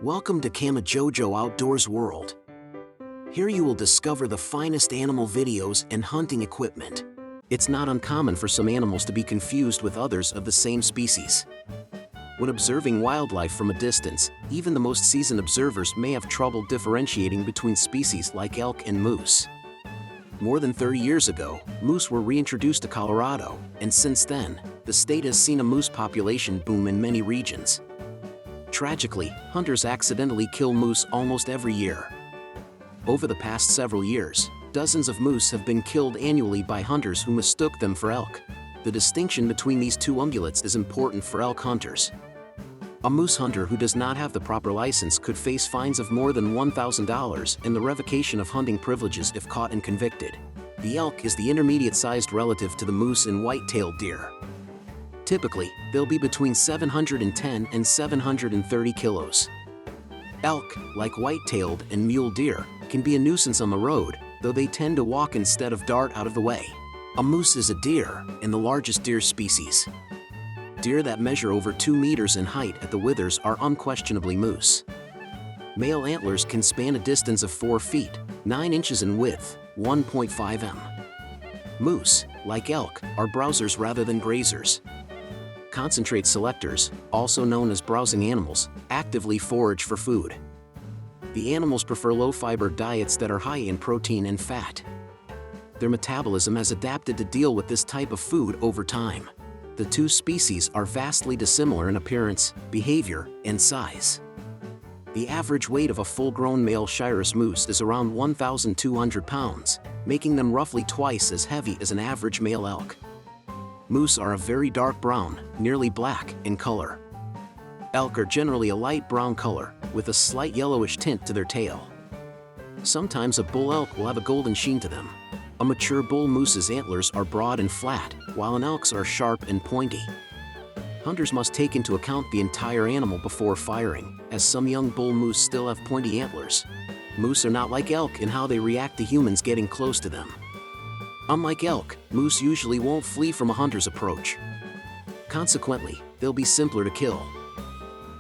Welcome to Camojojo Outdoors World. Here you will discover the finest animal videos and hunting equipment. It's not uncommon for some animals to be confused with others of the same species. When observing wildlife from a distance, even the most seasoned observers may have trouble differentiating between species like elk and moose. More than 30 years ago, moose were reintroduced to Colorado, and since then, the state has seen a moose population boom in many regions. Tragically, hunters accidentally kill moose almost every year. Over the past several years, dozens of moose have been killed annually by hunters who mistook them for elk. The distinction between these two ungulates is important for elk hunters. A moose hunter who does not have the proper license could face fines of more than $1,000 and the revocation of hunting privileges if caught and convicted. The elk is the intermediate-sized relative to the moose and white-tailed deer. Typically, they'll be between 710 and 730 kilos. Elk, like white-tailed and mule deer, can be a nuisance on the road, though they tend to walk instead of dart out of the way. A moose is a deer, and the largest deer species. Deer that measure over 2 meters in height at the withers are unquestionably moose. Male antlers can span a distance of 4 feet, 9 inches in width, 1.5 m. Moose, like elk, are browsers rather than grazers. Concentrate selectors, also known as browsing animals, actively forage for food. The animals prefer low-fiber diets that are high in protein and fat. Their metabolism has adapted to deal with this type of food over time. The two species are vastly dissimilar in appearance, behavior, and size. The average weight of a full-grown male Shiras moose is around 1,200 pounds, making them roughly twice as heavy as an average male elk. Moose are a very dark brown, nearly black, in color. Elk are generally a light brown color, with a slight yellowish tint to their tail. Sometimes a bull elk will have a golden sheen to them. A mature bull moose's antlers are broad and flat, while an elk's are sharp and pointy. Hunters must take into account the entire animal before firing, as some young bull moose still have pointy antlers. Moose are not like elk in how they react to humans getting close to them. Unlike elk, moose usually won't flee from a hunter's approach. Consequently, they'll be simpler to kill.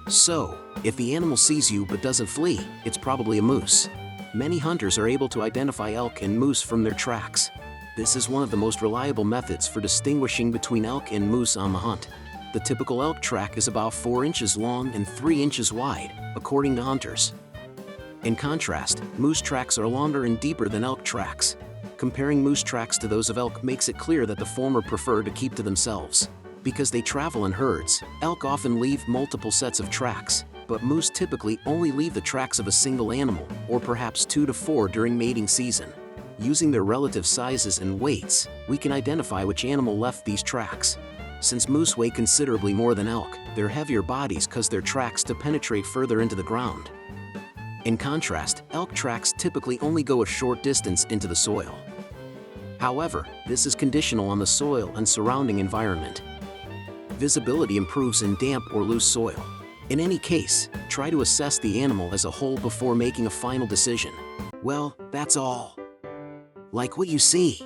So, if the animal sees you but doesn't flee, it's probably a moose. Many hunters are able to identify elk and moose from their tracks. This is one of the most reliable methods for distinguishing between elk and moose on the hunt. The typical elk track is about 4 inches long and 3 inches wide, according to hunters. In contrast, moose tracks are longer and deeper than elk tracks. Comparing moose tracks to those of elk makes it clear that the former prefer to keep to themselves. Because they travel in herds, elk often leave multiple sets of tracks, but moose typically only leave the tracks of a single animal, or perhaps 2 to 4 during mating season. Using their relative sizes and weights, we can identify which animal left these tracks. Since moose weigh considerably more than elk, their heavier bodies cause their tracks to penetrate further into the ground. In contrast, elk tracks typically only go a short distance into the soil. However, this is conditional on the soil and surrounding environment. Visibility improves in damp or loose soil. In any case, try to assess the animal as a whole before making a final decision. Well, that's all. Like what you see?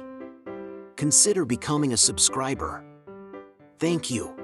Consider becoming a subscriber. Thank you.